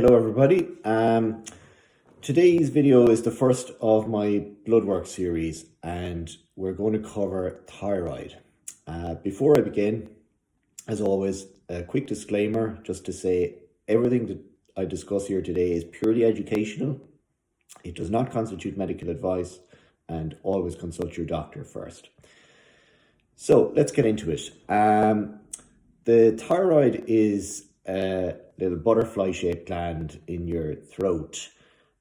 Hello everybody. Today's video is the first of my Bloodwork series and we're going to cover thyroid. Before I begin, as always, a quick disclaimer just to say everything that I discuss here today is purely educational. It does not constitute medical advice and always consult your doctor first. So let's get into it. The thyroid is a little butterfly-shaped gland in your throat,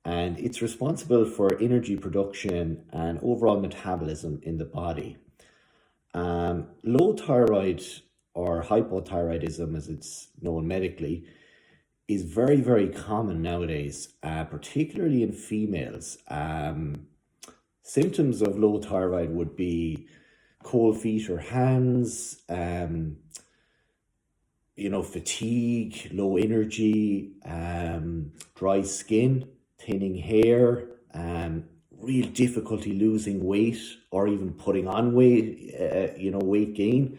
and it's responsible for energy production and overall metabolism in the body. Low thyroid, or hypothyroidism as it's known medically, is very, very common nowadays, particularly in females. Symptoms of low thyroid would be cold feet or hands, fatigue, low energy, dry skin, thinning hair, real difficulty losing weight or even putting on weight, weight gain.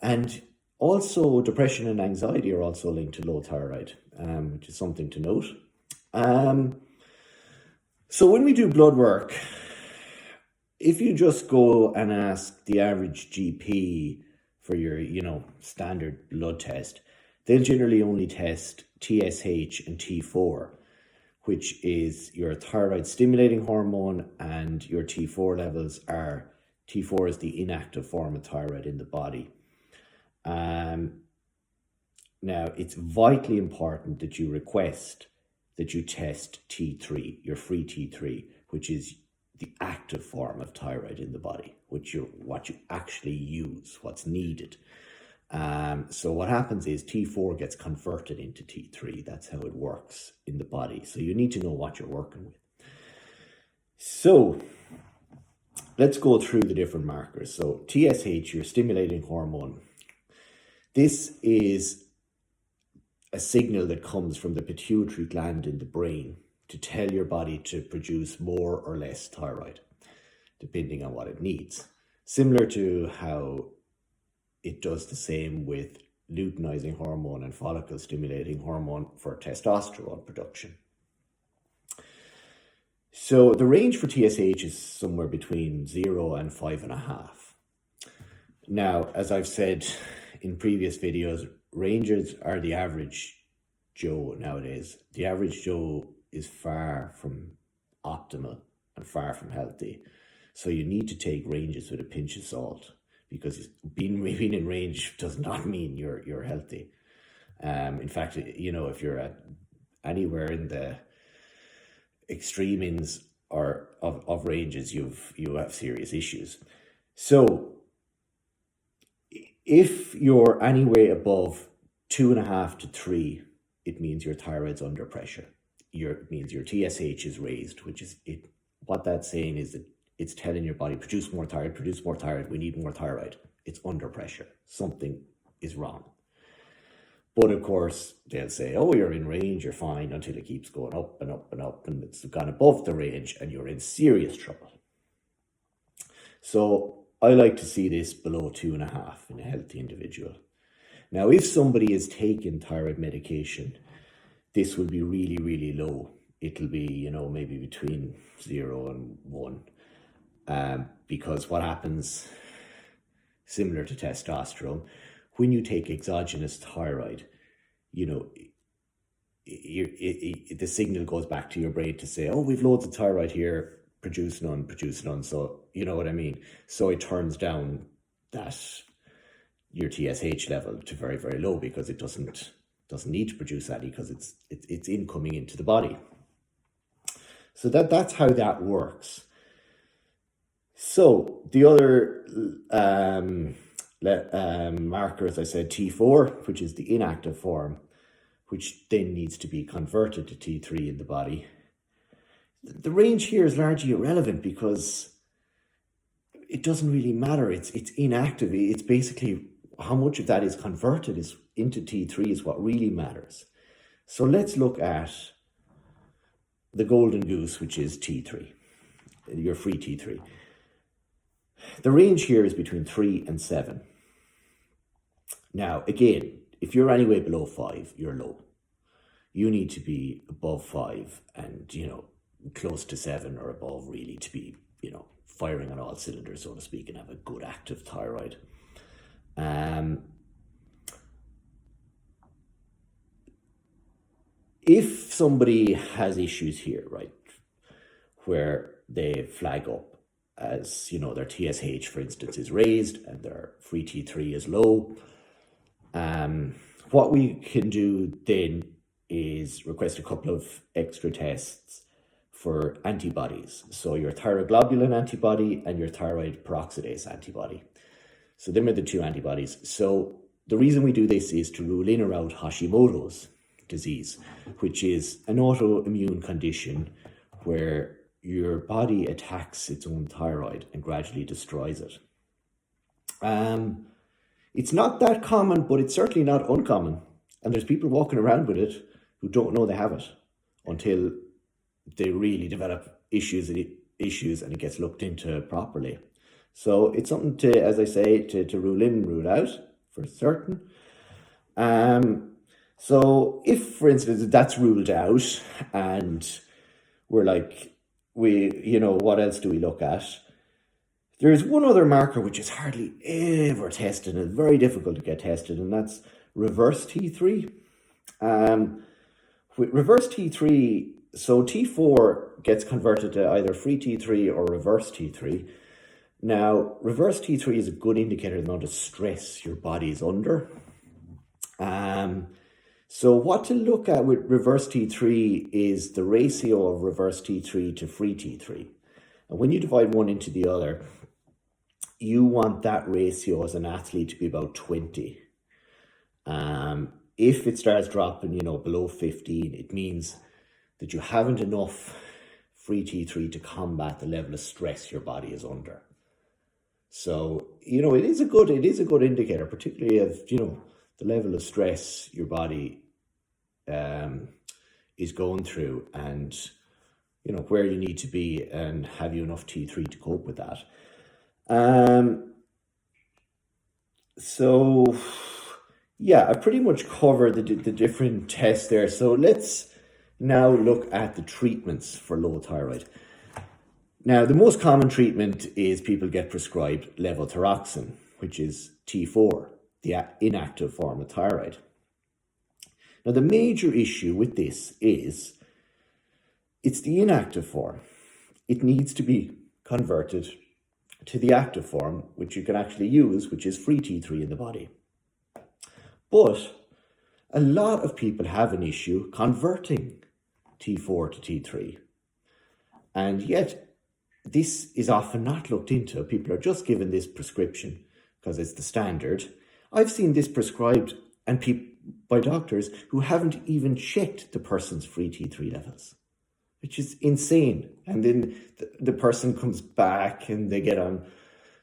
And also depression and anxiety are also linked to low thyroid, which is something to note. So when we do blood work, if you just go and ask the average GP for your, standard blood test, they'll generally only test TSH and T4, which is your thyroid stimulating hormone, and your T4 levels are, T4 is the inactive form of thyroid in the body. Now, it's vitally important that you request that you test T3, your free T3, which is the active form of thyroid in the body, what you actually use, what's needed. So what happens is T4 gets converted into T3. That's how it works in the body. So you need to know what you're working with. So let's go through the different markers. So TSH, your stimulating hormone. This is a signal that comes from the pituitary gland in the brain to tell your body to produce more or less thyroid, depending on what it needs. Similar to how it does the same with luteinizing hormone and follicle stimulating hormone for testosterone production. So the range for TSH is somewhere between 0 and 5.5. Now, as I've said in previous videos, ranges are the average Joe nowadays. The average Joe is far from optimal and far from healthy. So you need to take ranges with a pinch of salt, because being in range does not mean you're healthy. In fact, if you're at anywhere in the extreme ends or of ranges, you have serious issues. So if you're anywhere above 2.5 to 3, it means your thyroid's under pressure. It means your TSH is raised, which is it. What that's saying is that it's telling your body, produce more thyroid, we need more thyroid. It's under pressure. Something is wrong. But of course, they'll say, oh, you're in range, you're fine, until it keeps going up and up and up, and it's gone above the range and you're in serious trouble. So I like to see this below 2.5 in a healthy individual. Now, if somebody is taking thyroid medication, this will be really, really low. It'll be, maybe between 0 and 1. Because what happens, similar to testosterone, when you take exogenous thyroid, the signal goes back to your brain to say, oh, we've loads of thyroid here, produce none. So, you know what I mean? So it turns down that your TSH level to very, very low, because it doesn't need to produce any, because it's incoming into the body. So that's how that works. So the other marker, as I said, T4, which is the inactive form, which then needs to be converted to T3 in the body. The range here is largely irrelevant because it doesn't really matter. It's inactive. It's basically how much of that is converted into T3 is what really matters. So let's look at the golden goose, which is T3, your free T3. The range here is between 3 and 7. Now, again, if you're anywhere below 5, you're low. you need to be above 5 and, close to 7 or above really to be, firing on all cylinders, so to speak, and have a good active thyroid. If somebody has issues here, right, where they flag up as, their TSH, for instance, is raised and their free T3 is low, what we can do then is request a couple of extra tests for antibodies. So your thyroglobulin antibody and your thyroid peroxidase antibody. So them are the two antibodies. So the reason we do this is to rule in or out Hashimoto's disease, which is an autoimmune condition where your body attacks its own thyroid and gradually destroys it. It's not that common, but it's certainly not uncommon. And there's people walking around with it who don't know they have it until they really develop issues and it gets looked into properly. So it's something to, as I say, to rule in, rule out for certain. So if, for instance, that's ruled out and we're like, what else do we look at? There's one other marker which is hardly ever tested and very difficult to get tested, and that's reverse T3. With reverse T3, so T4 gets converted to either free T3 or reverse T3. Now, reverse T3 is a good indicator of the amount of stress your body is under. So what to look at with reverse T3 is the ratio of reverse T3 to free T3. And when you divide one into the other, you want that ratio as an athlete to be about 20. If it starts dropping, below 15, it means that you haven't enough free T3 to combat the level of stress your body is under. So, it is a good indicator, particularly of, the level of stress your body is going through and, where you need to be and have you enough T3 to cope with that. So, yeah, I pretty much covered the different tests there. So let's now look at the treatments for low thyroid. Now, the most common treatment is people get prescribed levothyroxine, which is T4, the inactive form of thyroid. Now, the major issue with this is it's the inactive form. It needs to be converted to the active form, which you can actually use, which is free T3 in the body. But a lot of people have an issue converting T4 to T3. And yet, this is often not looked into. People are just given this prescription because it's the standard. I've seen this prescribed by doctors who haven't even checked the person's free T3 levels, which is insane. And then the person comes back and they get on,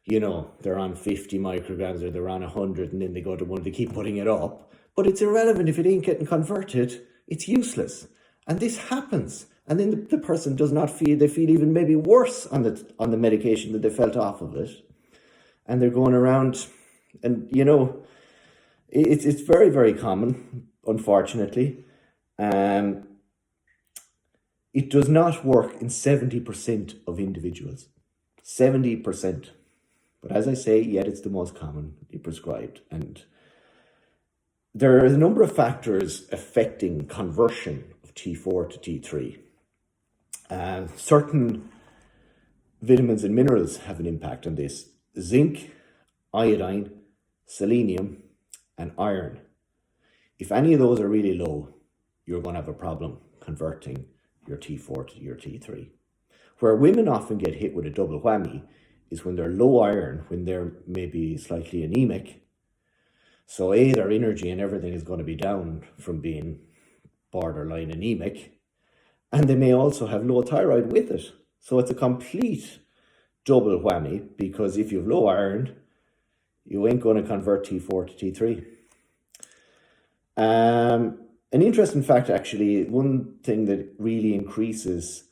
they're on 50 micrograms or they're on 100, and then they go to one, they keep putting it up. But it's irrelevant. If it ain't getting converted, it's useless. And this happens. And then the person does not they feel even maybe worse on the medication that they felt off of it. And they're going around and, it's very, very common, unfortunately. It does not work in 70% of individuals. 70%. But as I say, yet it's the most commonly prescribed. And there are a number of factors affecting conversion of T4 to T3. Certain vitamins and minerals have an impact on this. Zinc, iodine, selenium, and iron. If any of those are really low, you're going to have a problem converting your T4 to your T3. Where women often get hit with a double whammy is when they're low iron, when they're maybe slightly anemic. So their energy and everything is going to be down from being borderline anemic. And they may also have low thyroid with it. So it's a complete double whammy, because if you have low iron, you ain't going to convert T4 to T3. An interesting fact, actually, one thing that really increases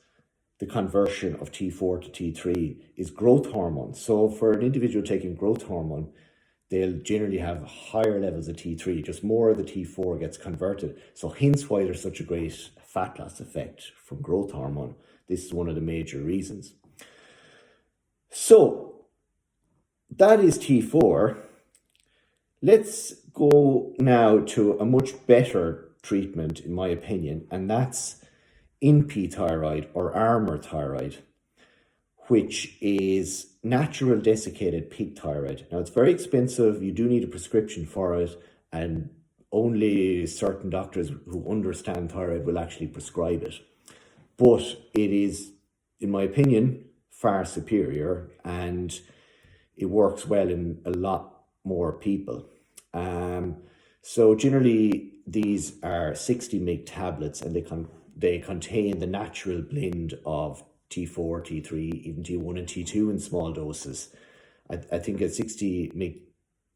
the conversion of T4 to T3 is growth hormone. So for an individual taking growth hormone, they'll generally have higher levels of T3, just more of the T4 gets converted. So hence why there's such a great fat loss effect from growth hormone. This is one of the major reasons. So that is T4. Let's go now to a much better treatment, in my opinion, and that's NP thyroid or armor thyroid, which is natural desiccated pig thyroid. Now, it's very expensive. You do need a prescription for it, and only certain doctors who understand thyroid will actually prescribe it. But it is, in my opinion, far superior, and it works well in a lot more people. So generally, these are 60 mg tablets, and they contain the natural blend of T4, T3, even T1 and T2 in small doses. I think a 60 mg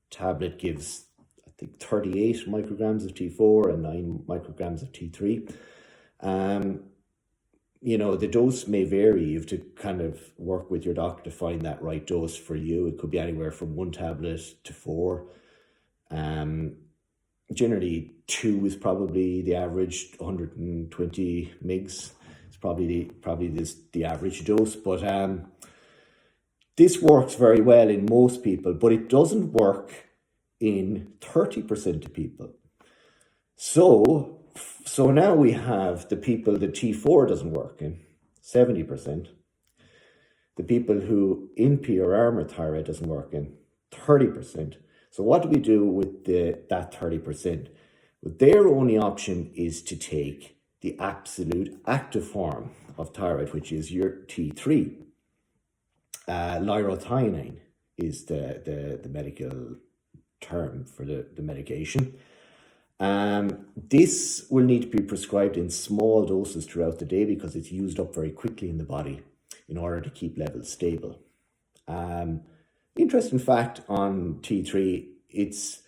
tablet gives, I think, 38 micrograms of T4 and 9 micrograms of T3. You know, the dose may vary. You have to kind of work with your doctor to find that right dose for you. It could be anywhere from 1 tablet to 4. Generally 2 is probably the average. 120 mgs is probably the average dose. But this works very well in most people, but it doesn't work in 30% of people. So now we have the people that T4 doesn't work in, 70%. The people who NP or armor thyroid doesn't work in, 30%. So what do we do with that 30%? Well, their only option is to take the absolute active form of thyroid, which is your T3. Liothyronine is the medical term for the medication. This will need to be prescribed in small doses throughout the day because it's used up very quickly in the body in order to keep levels stable. Interesting fact on T3, it's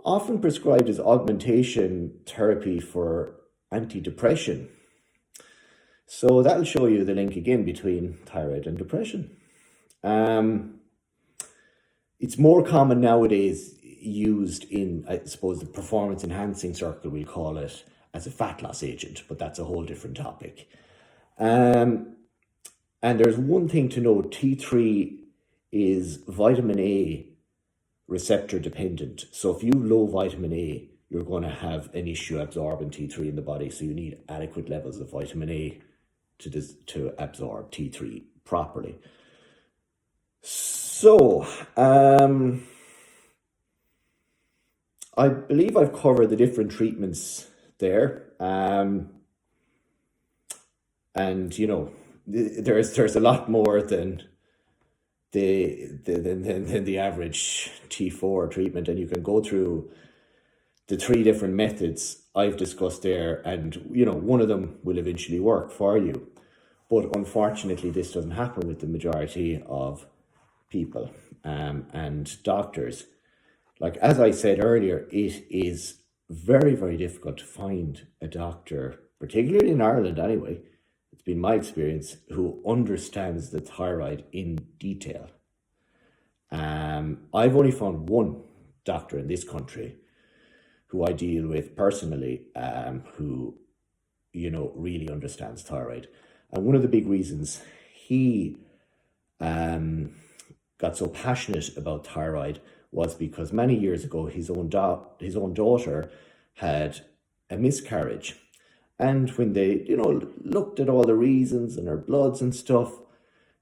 often prescribed as augmentation therapy for antidepressant. So that'll show you the link again between thyroid and depression. It's more common nowadays used in, I suppose, the performance enhancing circle, we'll call it, as a fat loss agent, but that's a whole different topic. And there's one thing to note: T3 is vitamin A receptor dependent. So if you have low vitamin A, you're going to have an issue absorbing T3 in the body. So you need adequate levels of vitamin A to absorb T3 properly. So, I believe I've covered the different treatments there. And, you know, there's a lot more than the average T4 treatment, and you can go through the 3 different methods I've discussed there, and you know, one of them will eventually work for you. But unfortunately, this doesn't happen with the majority of people and doctors. Like, as I said earlier, it is very, very difficult to find a doctor, particularly in Ireland anyway, it's been my experience, who understands the thyroid in detail. I've only found one doctor in this country who I deal with personally, who, you know, really understands thyroid. And one of the big reasons he got so passionate about thyroid was because many years ago his own daughter had a miscarriage. And when they, you know, looked at all the reasons and her bloods and stuff,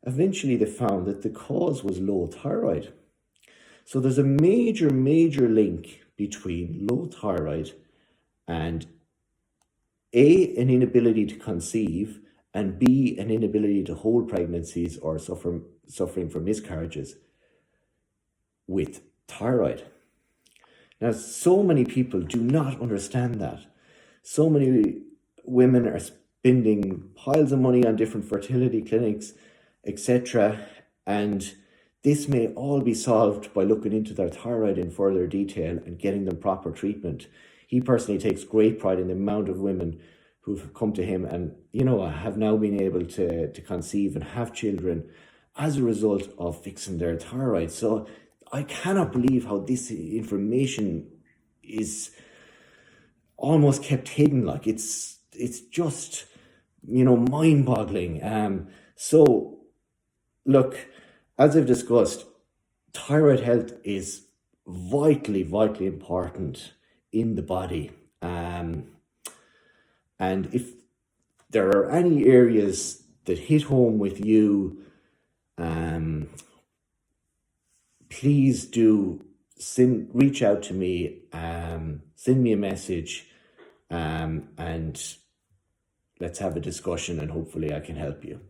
eventually they found that the cause was low thyroid. So there's a major link between low thyroid and A, an inability to conceive, and B, an inability to hold pregnancies or suffering from miscarriages with thyroid. Now, so many people do not understand that. So many women are spending piles of money on different fertility clinics, etc. And this may all be solved by looking into their thyroid in further detail and getting them proper treatment. He personally takes great pride in the amount of women who've come to him and, you know, have now been able to conceive and have children as a result of fixing their thyroid. So I cannot believe how this information is almost kept hidden. Like it's just, mind-boggling. So look, as I've discussed, thyroid health is vitally important in the body. And if there are any areas that hit home with you, please do reach out to me, send me a message, and let's have a discussion, and hopefully I can help you.